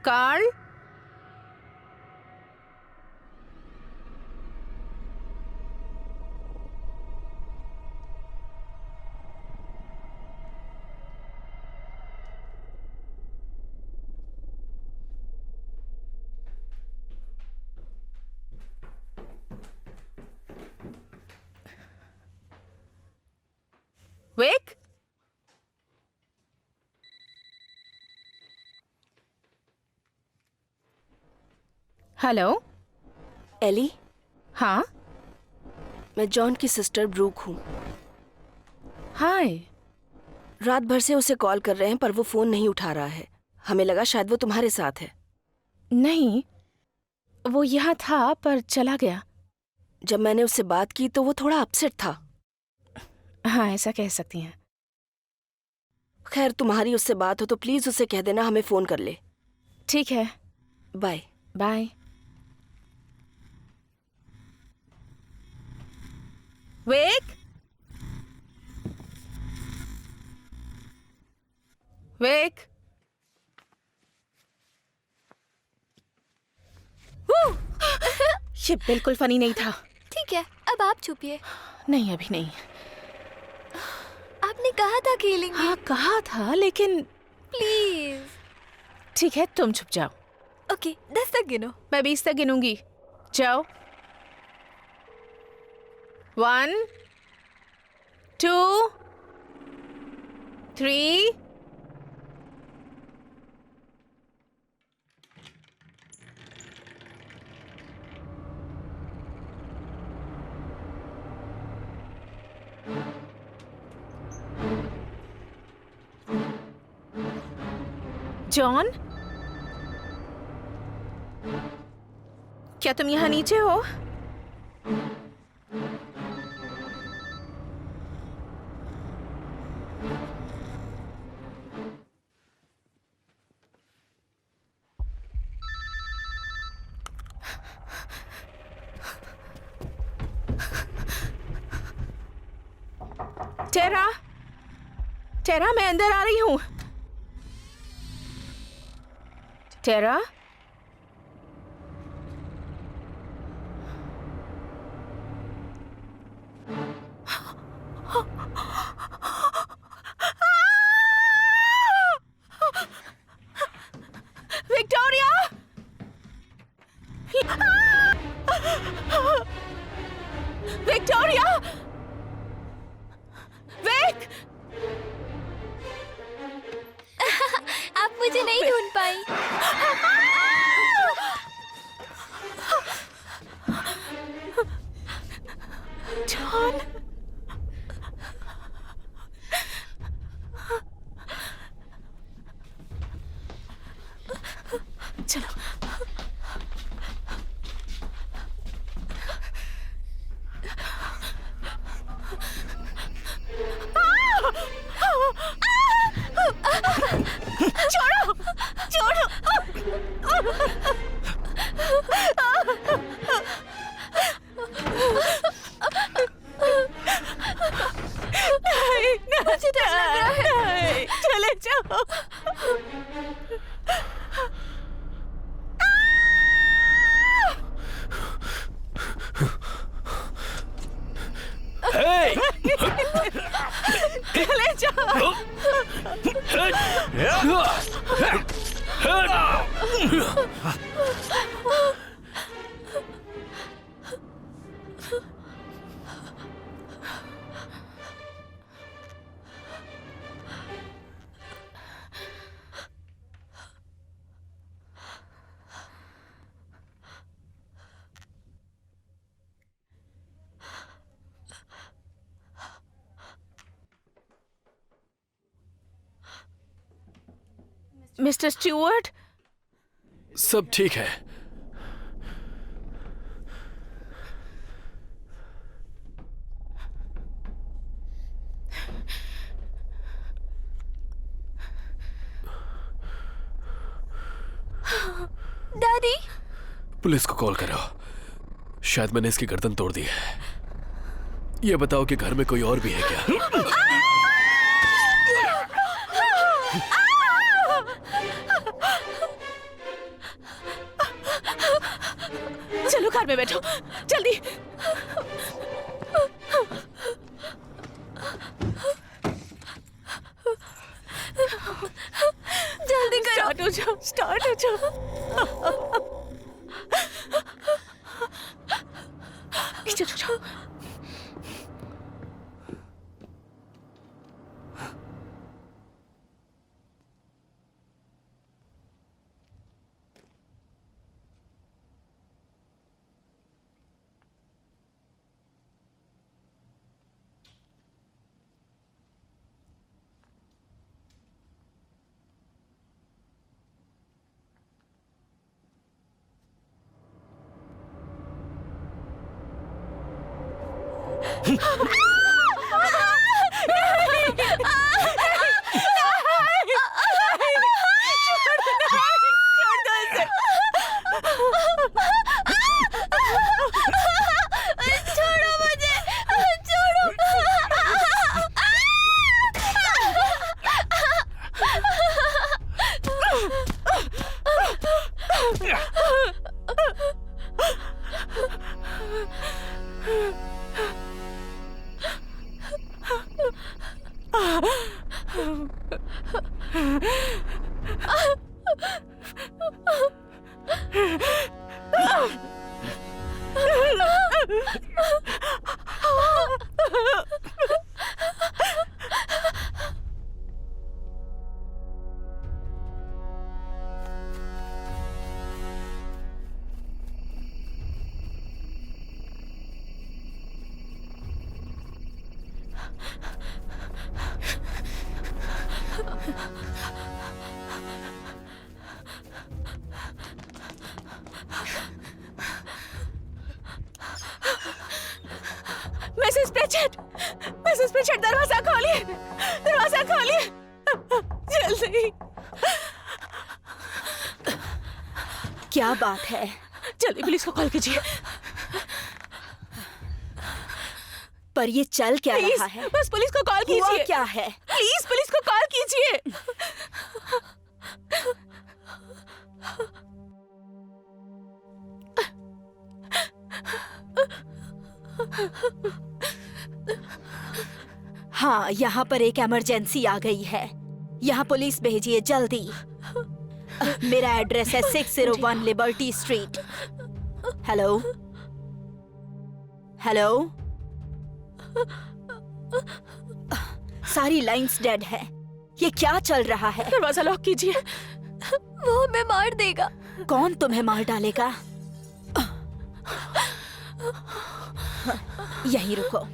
कार्ल, विक, हेलो। एली, हाँ, मैं जॉन की सिस्टर ब्रूक हूँ। हाय। रात भर से उसे कॉल कर रहे हैं पर वो फोन नहीं उठा रहा है। हमें लगा शायद वो तुम्हारे साथ है। नहीं, वो यहाँ था पर चला गया। जब मैंने उससे बात की तो वो थोड़ा अपसेट था। हाँ, ऐसा कह सकती हैं। खैर, तुम्हारी उससे बात हो तो प्लीज उसे कह देना हमें फोन कर ले। ठीक है, बाय। बाय। Wick, Wick. ये बिल्कुल फनी नहीं था। ठीक है, अब आप छुपिए। नहीं, अभी नहीं। आपने कहा था खेलेंगे। हाँ, कहा था, लेकिन प्लीज। ठीक है, तुम छुप जाओ। ओके, 10 तक गिनो। मैं 20 तक गिनूंगी। जाओ। 1, 2, 3। जॉन, क्या तुम यहाँ नीचे हो? टेरा, टेरा, मैं अंदर आ रही हूँ। टेरा, विक्टोरिया, विक्टोरिया, विक। आप मुझे नहीं ढूंढ पाई। जॉन, चलो। छोड़ो, छोड़ो। नहीं, मुझे डर लग रहा है। नहीं, चले जाओ। चले जाओ। मिस्टर स्टुअर्ट, सब ठीक है। डैडी, पुलिस को कॉल करो। शायद मैंने इसकी गर्दन तोड़ दी है। ये बताओ कि घर में कोई और भी है क्या? चलो कार में बैठो, जल्दी। जल्दी करो। स्टार्ट हो जाओ, स्टार्ट हो जाओ। नीचे हो जाओ। छोड़ो मुझे, छोड़ो। मिसेस प्रिचर्ड, दरवाजा खोलिए, दरवाजा खोलिए, जल्दी। क्या बात है? जल्दी पुलिस को कॉल कीजिए। पर ये चल क्या रहा है? बस पुलिस को कॉल हुआ कीजिए। क्या है? प्लीज पुलिस को कॉल कीजिए। हाँ, यहाँ पर एक इमरजेंसी आ गई है। यहाँ पुलिस भेजिए जल्दी। मेरा एड्रेस है 601 लिबर्टी स्ट्रीट। हेलो हेलो, सारी लाइंस डेड है। ये क्या चल रहा है? दरवाजा लॉक कीजिए। वो हमें मार देगा। कौन तुम्हें मार डालेगा? यहीं रुको।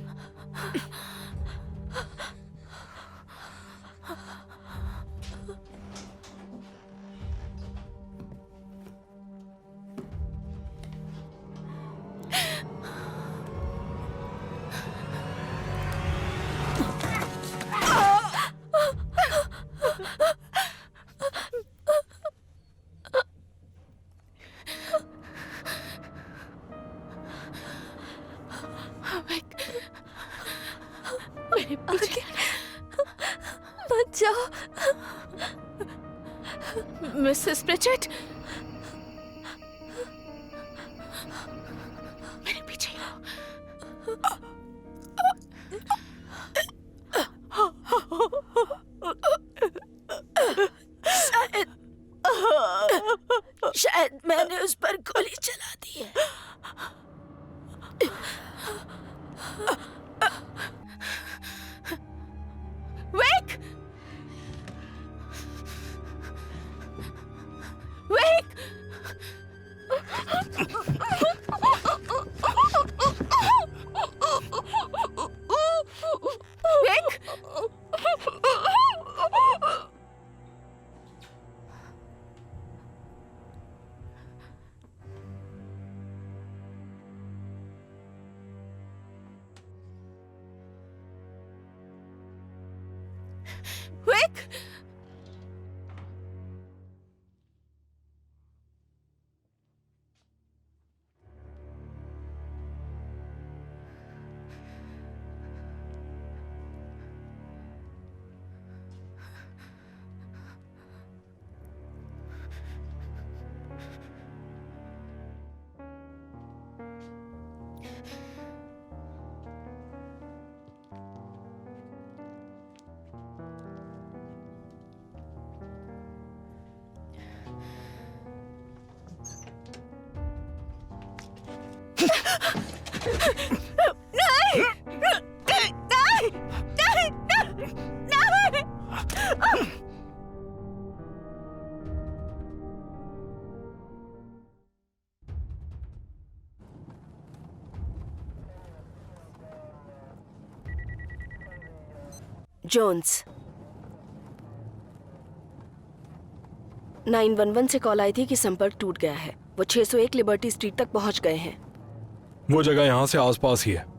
मेरे पीछे बचाओ। मिसेस प्रिचर्ड, मेरे पीछे ही रहो। शायद मैंने उस पर गोली चला दी है। वेक! वेक! जोन्स, 911 से कॉल आई थी कि संपर्क टूट गया है। वो 601 लिबर्टी स्ट्रीट तक पहुंच गए हैं। वो जगह यहाँ से आसपास ही है।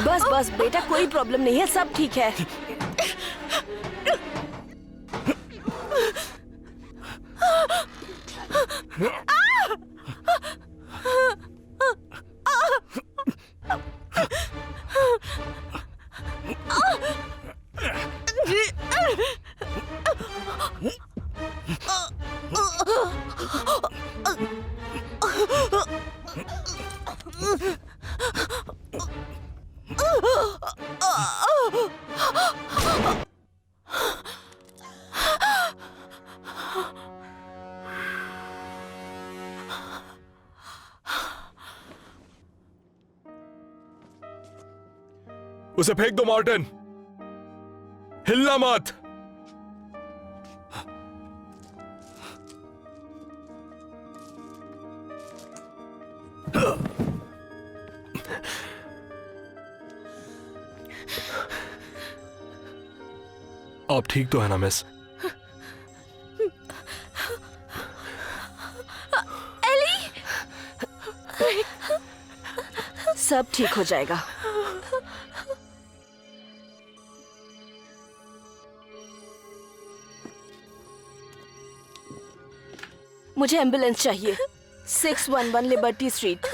बस बस बेटा, कोई प्रॉब्लम नहीं है, सब ठीक है। उसे फेंक दो मार्टिन, हिलना मत। आप ठीक तो है ना मिस? सब ठीक हो जाएगा। मुझे एम्बुलेंस चाहिए। 611 लिबर्टी स्ट्रीट।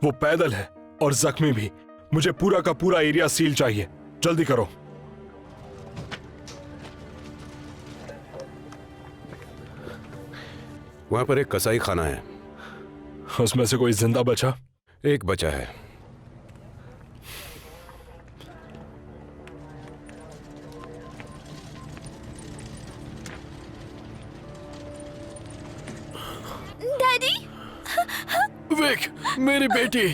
वो पैदल है और जख्मी भी। मुझे पूरा का पूरा एरिया सील चाहिए, जल्दी करो। वहां पर एक कसाई खाना है। उसमें से कोई जिंदा बचा? एक बचा है। डैडी, विक, मेरी बेटी,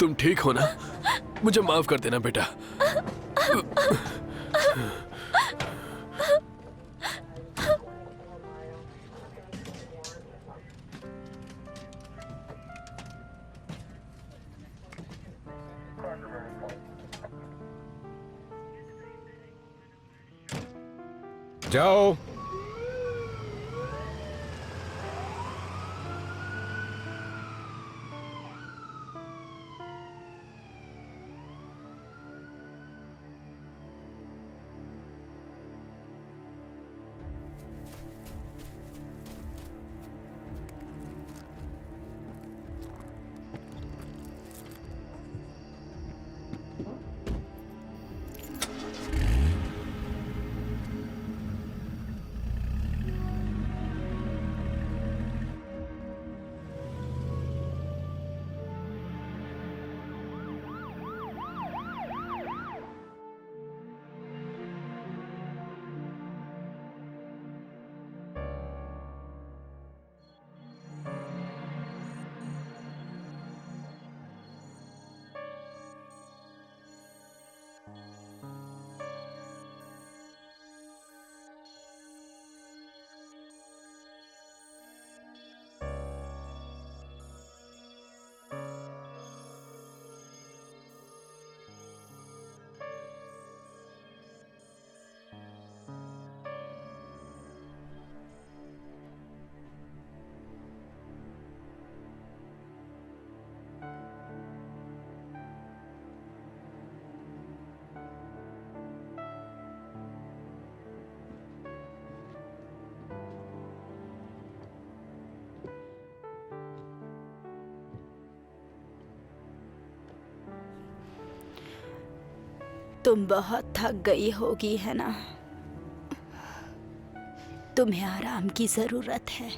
तुम ठीक हो ना? मुझे माफ कर देना बेटा। जाओ। तुम बहुत थक गई होगी, है ना? तुम्हें आराम की जरूरत है।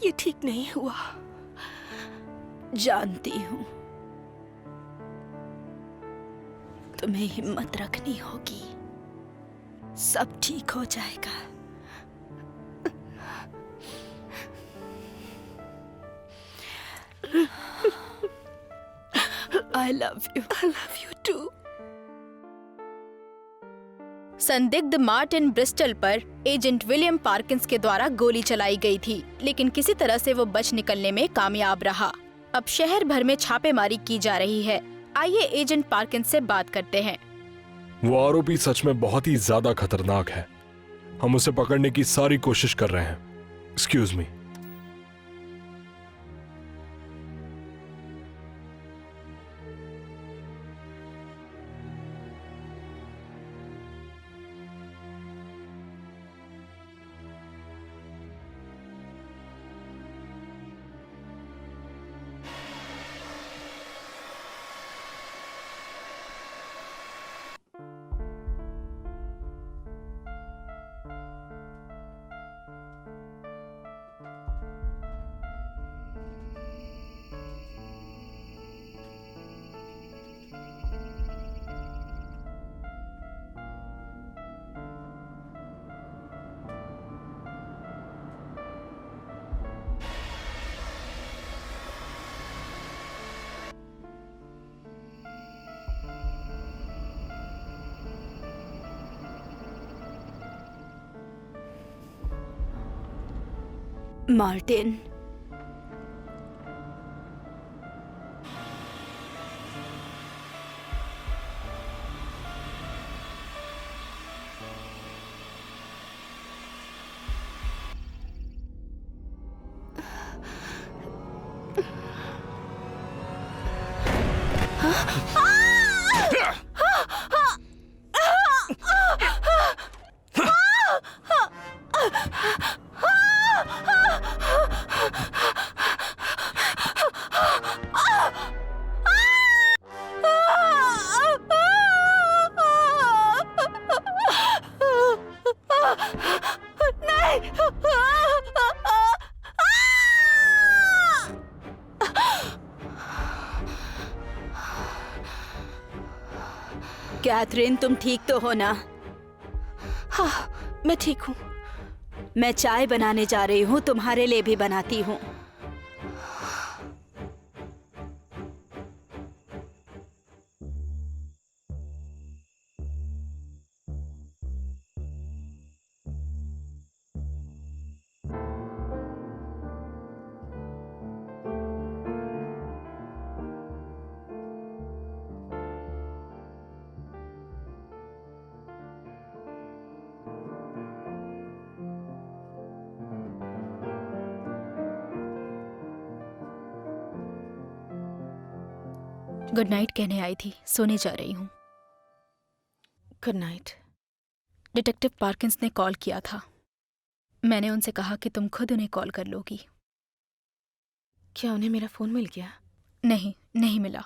ये ठीक नहीं हुआ। जानती हूँ। तुम्हें हिम्मत रखनी होगी। सब ठीक हो जाएगा। I love you. I love you too. संदिग्ध मार्टिन ब्रिस्टल पर एजेंट विलियम पार्किंस के द्वारा गोली चलाई गई थी, लेकिन किसी तरह से वो बच निकलने में कामयाब रहा। अब शहर भर में छापेमारी की जा रही है। आइए एजेंट पार्किंस से बात करते हैं। वो आरोपी सच में बहुत ही ज्यादा खतरनाक है। हम उसे पकड़ने की सारी कोशिश कर रहे हैं। Excuse me. मार्टिन, कैथरीन, तुम ठीक तो हो ना? हाँ, मैं ठीक हूँ। मैं चाय बनाने जा रही हूँ, तुम्हारे लिए भी बनाती हूँ। गुड नाइट कहने आई थी, सोने जा रही हूँ। Good night. डिटेक्टिव पार्किंस ने कॉल किया था। मैंने उनसे कहा कि तुम खुद उन्हें कॉल कर लोगी। क्या उन्हें मेरा फोन मिल गया? नहीं, नहीं मिला।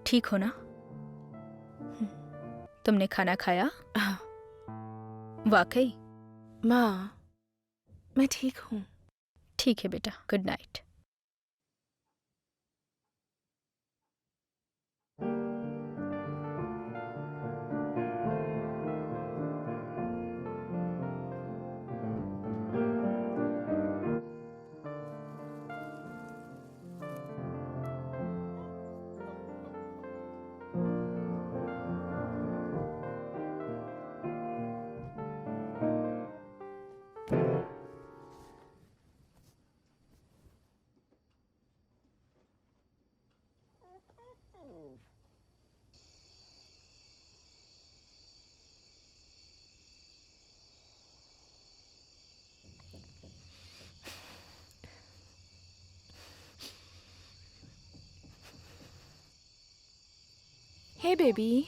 ठीक हो ना? तुमने खाना खाया? हाँ। वाकई? माँ, मैं ठीक हूँ। ठीक है बेटा, गुड नाइट। हे बेबी,